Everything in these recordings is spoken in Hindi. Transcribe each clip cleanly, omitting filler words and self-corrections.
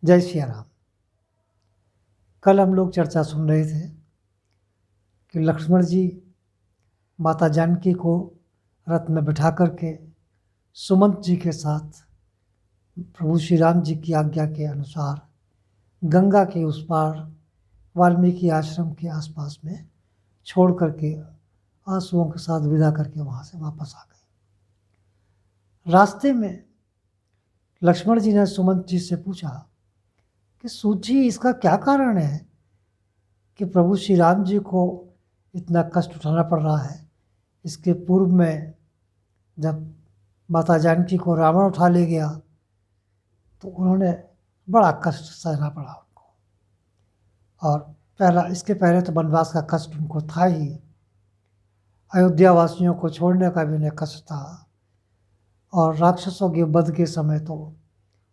जय सिया राम। कल हम लोग चर्चा सुन रहे थे कि लक्ष्मण जी माता जानकी को रथ में बिठा करके सुमंत जी के साथ प्रभु श्री राम जी की आज्ञा के अनुसार गंगा के उस पार वाल्मीकि आश्रम के आसपास में छोड़ करके आंसुओं के साथ विदा करके वहाँ से वापस आ गए। रास्ते में लक्ष्मण जी ने सुमंत जी से पूछा कि सूत जी, इसका क्या कारण है कि प्रभु श्री राम जी को इतना कष्ट उठाना पड़ रहा है। इसके पूर्व में जब माता जानकी को रावण उठा ले गया तो उन्होंने बड़ा कष्ट सहना पड़ा उनको, और इसके पहले तो वनवास का कष्ट उनको था ही। अयोध्या वासियों को छोड़ने का भी उन्हें कष्ट था, और राक्षसों के वध के समय तो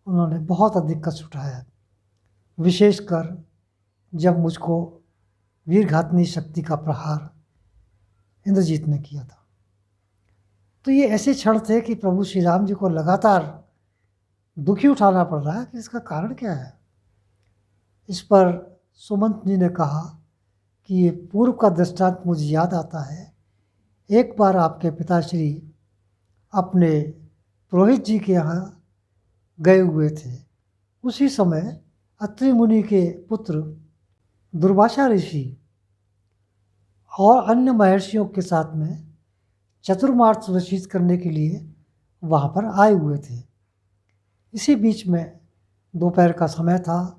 उन्होंने बहुत अधिक कष्ट उठाया, विशेषकर जब मुझको वीरघातनी शक्ति का प्रहार इंद्रजीत ने किया था। तो ये ऐसे क्षण थे कि प्रभु श्री राम जी को लगातार दुखी उठाना पड़ रहा है कि इसका कारण क्या है। इस पर सुमंत जी ने कहा कि ये पूर्व का दृष्टांत मुझे याद आता है। एक बार आपके पिताश्री अपने पुरोहित जी के यहाँ गए हुए थे। उसी समय अत्रि मुनि के पुत्र दुर्वासा ऋषि और अन्य महर्षियों के साथ में चतुर्मार्ग सुनिश्चित करने के लिए वहाँ पर आए हुए थे। इसी बीच में दोपहर का समय था।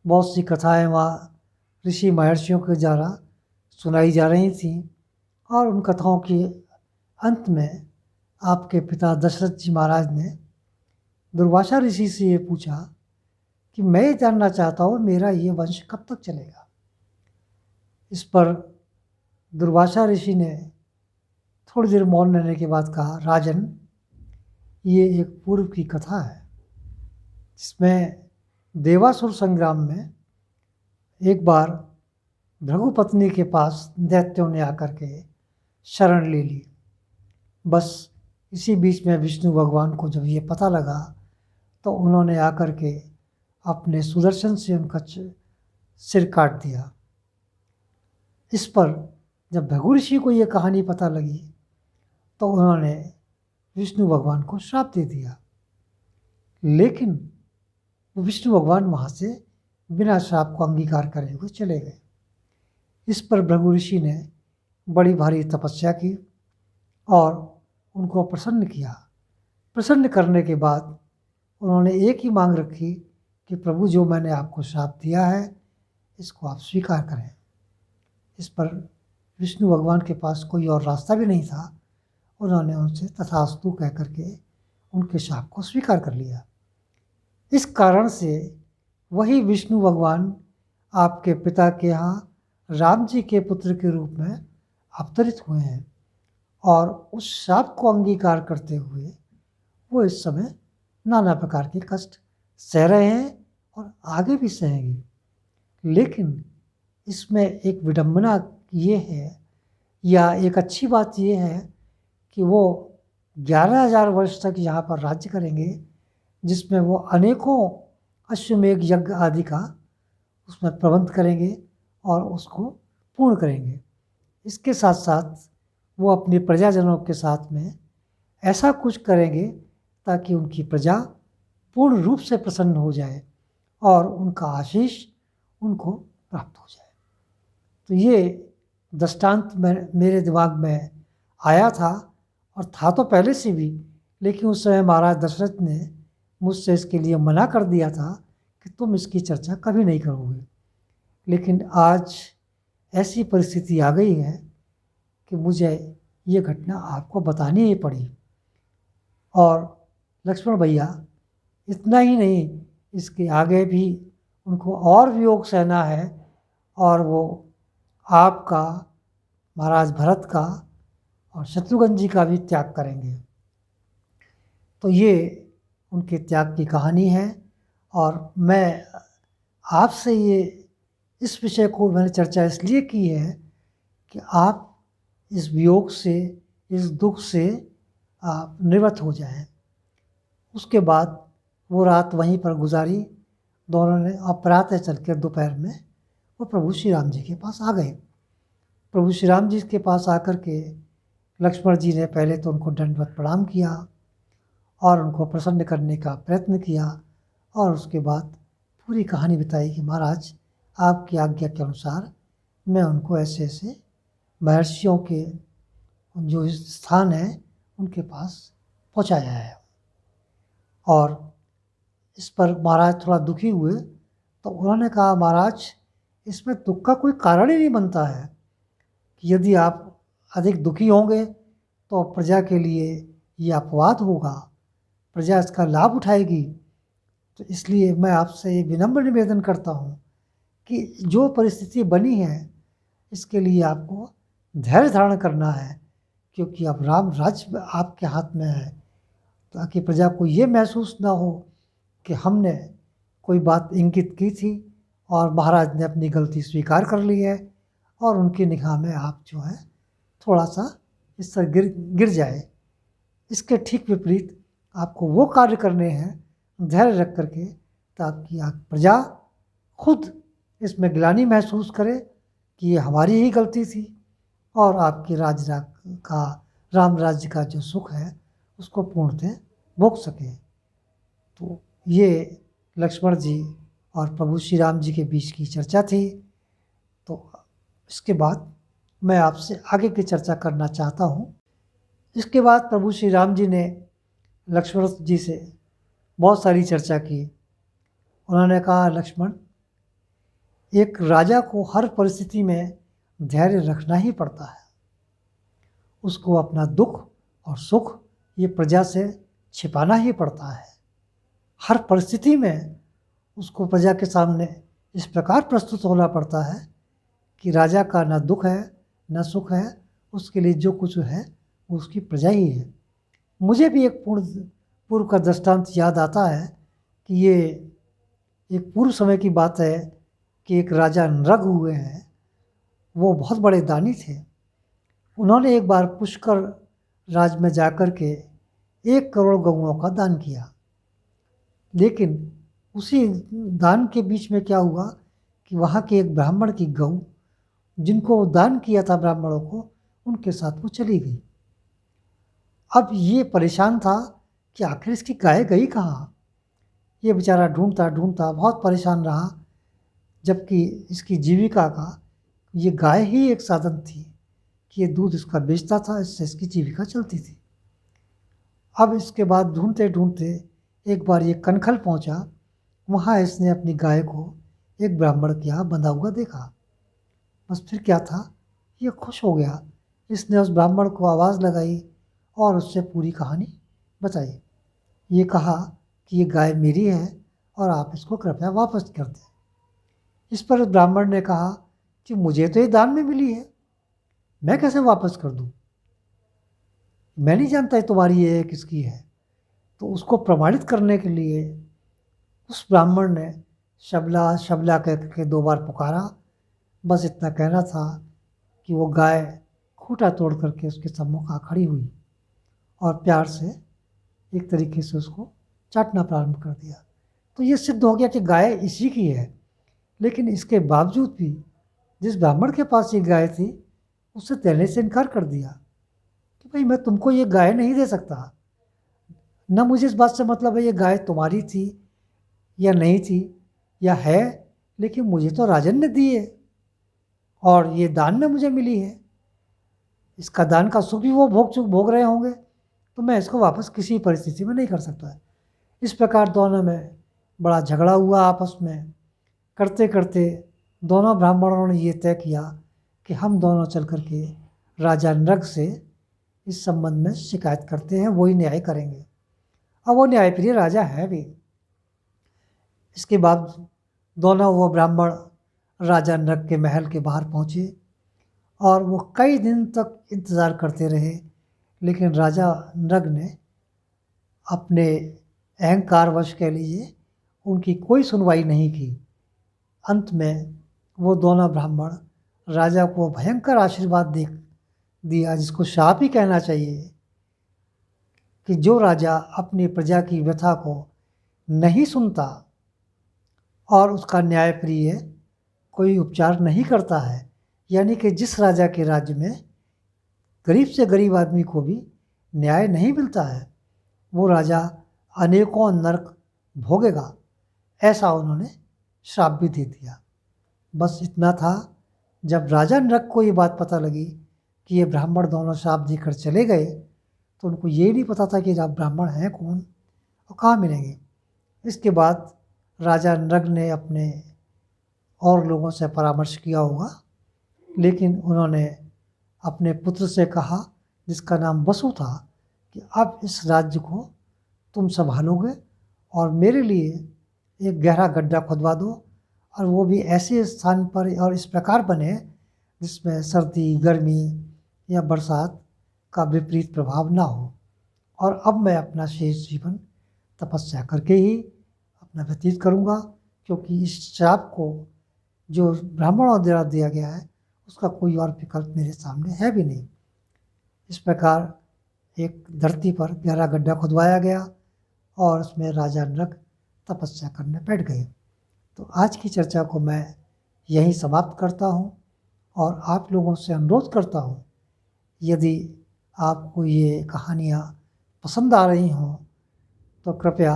बहुत सी कथाएं वहाँ ऋषि महर्षियों के द्वारा सुनाई जा रही थीं, और उन कथाओं के अंत में आपके पिता दशरथ जी महाराज ने दुर्वासा ऋषि से ये पूछा कि मैं ये जानना चाहता हूँ मेरा ये वंश कब तक चलेगा। इस पर दुर्वासा ऋषि ने थोड़ी देर मौन रहने के बाद कहा, राजन, ये एक पूर्व की कथा है जिसमें देवासुर संग्राम में एक बार भृगुपत्नी के पास दैत्यों ने आकर के शरण ले ली। बस इसी बीच में विष्णु भगवान को जब ये पता लगा तो उन्होंने आकर के अपने सुदर्शन से उनका सिर काट दिया। इस पर जब भृगु ऋषि को ये कहानी पता लगी तो उन्होंने विष्णु भगवान को श्राप दे दिया, लेकिन विष्णु भगवान वहाँ से बिना श्राप को अंगीकार करे हुए चले गए। इस पर भृगु ऋषि ने बड़ी भारी तपस्या की और उनको प्रसन्न किया। प्रसन्न करने के बाद उन्होंने एक ही मांग रखी कि प्रभु, जो मैंने आपको श्राप दिया है इसको आप स्वीकार करें। इस पर विष्णु भगवान के पास कोई और रास्ता भी नहीं था। उन्होंने उनसे तथास्तु कह करके उनके शाप को स्वीकार कर लिया। इस कारण से वही विष्णु भगवान आपके पिता के यहाँ राम जी के पुत्र के रूप में अवतरित हुए हैं, और उस शाप को अंगीकार करते हुए वो इस समय नाना प्रकार के कष्ट सह रहे हैं और आगे भी सहेंगे। लेकिन इसमें एक विडंबना ये है, या एक अच्छी बात ये है कि वो 11,000 वर्ष तक यहाँ पर राज्य करेंगे, जिसमें वो अनेकों अश्वमेध यज्ञ आदि का उसमें प्रबंध करेंगे और उसको पूर्ण करेंगे। इसके साथ साथ वो अपनी प्रजाजनों के साथ में ऐसा कुछ करेंगे ताकि उनकी प्रजा पूर्ण रूप से प्रसन्न हो जाए और उनका आशीष उनको प्राप्त हो जाए। तो ये दृष्टांत मेरे दिमाग में आया था, और था तो पहले से भी, लेकिन उस समय महाराज दशरथ ने मुझसे इसके लिए मना कर दिया था कि तुम इसकी चर्चा कभी नहीं करोगे। लेकिन आज ऐसी परिस्थिति आ गई है कि मुझे ये घटना आपको बतानी ही पड़ी। और लक्ष्मण भैया, इतना ही नहीं, इसके आगे भी उनको और वियोग सहना है, और वो आपका, महाराज भरत का और शत्रुघ्न जी का भी त्याग करेंगे। तो ये उनके त्याग की कहानी है, और मैं आपसे ये इस विषय को मैंने चर्चा इसलिए की है कि आप इस वियोग से, इस दुख से आप निवृत्त हो जाएं। उसके बाद वो रात वहीं पर गुजारी। दोनों ने अपराह्न चल कर दोपहर में वो प्रभु श्री राम जी के पास आ गए। प्रभु श्री राम जी के पास आकर के लक्ष्मण जी ने पहले तो उनको दंडवत प्रणाम किया और उनको प्रसन्न करने का प्रयत्न किया और उसके बाद पूरी कहानी बताई कि महाराज आपकी आज्ञा के अनुसार मैं उनको ऐसे ऐसे महर्षियों के जो स्थान है उनके पास पहुंचाया है। और इस पर महाराज थोड़ा दुखी हुए तो उन्होंने कहा, महाराज इसमें दुख का कोई कारण ही नहीं बनता है कि यदि आप अधिक दुखी होंगे तो प्रजा के लिए ये अपवाद होगा, प्रजा इसका लाभ उठाएगी। तो इसलिए मैं आपसे ये विनम्र निवेदन करता हूँ कि जो परिस्थिति बनी है इसके लिए आपको धैर्य धारण करना है, क्योंकि अब राम राज्य आपके हाथ में है, ताकि प्रजा को ये महसूस ना हो कि हमने कोई बात इंगित की थी और महाराज ने अपनी गलती स्वीकार कर ली है और उनकी निगाह में आप जो है थोड़ा सा इस तरह गिर जाए। इसके ठीक विपरीत आपको वो कार्य करने हैं धैर्य रख करके, ताकि आप प्रजा खुद इसमें ग्लानि महसूस करे कि ये हमारी ही गलती थी और आपके राम राज्य का जो सुख है उसको पूर्णतः भोग सके। तो ये लक्ष्मण जी और प्रभु श्री राम जी के बीच की चर्चा थी। तो इसके बाद मैं आपसे आगे की चर्चा करना चाहता हूँ। इसके बाद प्रभु श्री राम जी ने लक्ष्मण जी से बहुत सारी चर्चा की। उन्होंने कहा, लक्ष्मण, एक राजा को हर परिस्थिति में धैर्य रखना ही पड़ता है। उसको अपना दुख और सुख ये प्रजा से छिपाना ही पड़ता है। हर परिस्थिति में उसको प्रजा के सामने इस प्रकार प्रस्तुत होना पड़ता है कि राजा का न दुख है न सुख है, उसके लिए जो कुछ है वो उसकी प्रजा ही है। मुझे भी एक पूर्व का दृष्टांत याद आता है कि ये एक पूर्व समय की बात है कि एक राजा नृग हुए हैं। वो बहुत बड़े दानी थे। उन्होंने एक बार पुष्कर राज में जाकर के 1 करोड़ गौओं का दान किया। लेकिन उसी दान के बीच में क्या हुआ कि वहाँ के एक ब्राह्मण की गऊ, जिनको वो दान किया था ब्राह्मणों को, उनके साथ वो चली गई। अब ये परेशान था कि आखिर इसकी गाय गई कहाँ। ये बेचारा ढूंढता ढूंढता बहुत परेशान रहा, जबकि इसकी जीविका का ये गाय ही एक साधन थी कि ये दूध इसका बेचता था, इससे इसकी जीविका चलती थी। अब इसके बाद ढूंढते ढूंढते एक बार ये कनखल पहुंचा। वहाँ इसने अपनी गाय को एक ब्राह्मण के यहाँ बंधा हुआ देखा। बस फिर क्या था, ये खुश हो गया। इसने उस ब्राह्मण को आवाज़ लगाई और उससे पूरी कहानी बताई। ये कहा कि ये गाय मेरी है और आप इसको कृपया वापस कर दें। इस पर उस ब्राह्मण ने कहा कि मुझे तो ये दान में मिली है, मैं कैसे वापस कर दूं? मैं नहीं जानता है तुम्हारी ये किसकी है। तो उसको प्रमाणित करने के लिए उस ब्राह्मण ने शबला शबला करके 2 बार पुकारा। बस इतना कहना था कि वो गाय खूंटा तोड़ करके उसके सम्मुख आ खड़ी हुई और प्यार से एक तरीके से उसको चाटना प्रारंभ कर दिया। तो ये सिद्ध हो गया कि गाय इसी की है। लेकिन इसके बावजूद भी जिस ब्राह्मण के पास ये गाय थी, उससे देने से इनकार कर दिया कि भाई मैं तुमको ये गाय नहीं दे सकता। न मुझे इस बात से मतलब है ये गाय तुम्हारी थी या नहीं थी या है, लेकिन मुझे तो राजन ने दी है और ये दान में मुझे मिली है। इसका दान का सुख भी वो भोग रहे होंगे, तो मैं इसको वापस किसी परिस्थिति में नहीं कर सकता। इस प्रकार दोनों में बड़ा झगड़ा हुआ आपस में। करते करते दोनों ब्राह्मणों ने ये तय किया कि हम दोनों चल कर के राजा नृग से इस संबंध में शिकायत करते हैं, वही न्याय करेंगे। अब वो न्यायप्रिय राजा है भी। इसके बाद दोनों वो ब्राह्मण राजा नृग के महल के बाहर पहुँचे और वो कई दिन तक इंतज़ार करते रहे, लेकिन राजा नृग ने अपने अहंकारवश कह लीजिए उनकी कोई सुनवाई नहीं की। अंत में वो दोनों ब्राह्मण राजा को भयंकर आशीर्वाद दिया, जिसको शाप ही कहना चाहिए, कि जो राजा अपनी प्रजा की व्यथा को नहीं सुनता और उसका न्यायप्रिय कोई उपचार नहीं करता है। यानी कि जिस राजा के राज्य में गरीब से गरीब आदमी को भी न्याय नहीं मिलता है, वो राजा अनेकों नरक भोगेगा, ऐसा उन्होंने श्राप भी दे दिया। बस इतना था, जब राजा नरक को ये बात पता लगी कि ये ब्राह्मण दोनों श्राप देकर चले गए, तो उनको ये नहीं पता था कि आप ब्राह्मण हैं कौन और कहाँ मिलेंगे। इसके बाद राजा नरक ने अपने और लोगों से परामर्श किया होगा, लेकिन उन्होंने अपने पुत्र से कहा, जिसका नाम वसु था, कि अब इस राज्य को तुम संभालोगे और मेरे लिए एक गहरा गड्ढा खुदवा दो, और वो भी ऐसे स्थान पर और इस प्रकार बने जिसमें सर्दी, गर्मी या बरसात का विपरीत प्रभाव ना हो। और अब मैं अपना शेष जीवन तपस्या करके ही अपना व्यतीत करूँगा, क्योंकि इस श्राप को जो ब्राह्मणों द्वारा दिया गया है उसका कोई और विकल्प मेरे सामने है भी नहीं। इस प्रकार एक धरती पर गहरा गड्ढा खुदवाया गया और उसमें राजा नरक तपस्या करने बैठ गए। तो आज की चर्चा को मैं यहीं समाप्त करता हूँ और आप लोगों से अनुरोध करता हूँ, यदि आपको ये कहानियाँ पसंद आ रही हों तो कृपया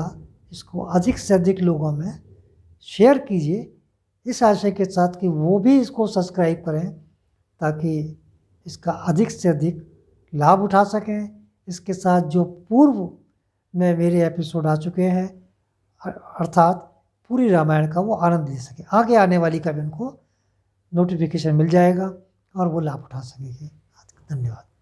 इसको अधिक से अधिक लोगों में शेयर कीजिए, इस आशय के साथ कि वो भी इसको सब्सक्राइब करें, ताकि इसका अधिक से अधिक लाभ उठा सकें। इसके साथ जो पूर्व में मेरे एपिसोड आ चुके हैं, अर्थात पूरी रामायण का, वो आनंद ले सकें। आगे आने वाली का भी उनको नोटिफिकेशन मिल जाएगा और वो लाभ उठा सकेंगे। धन्यवाद।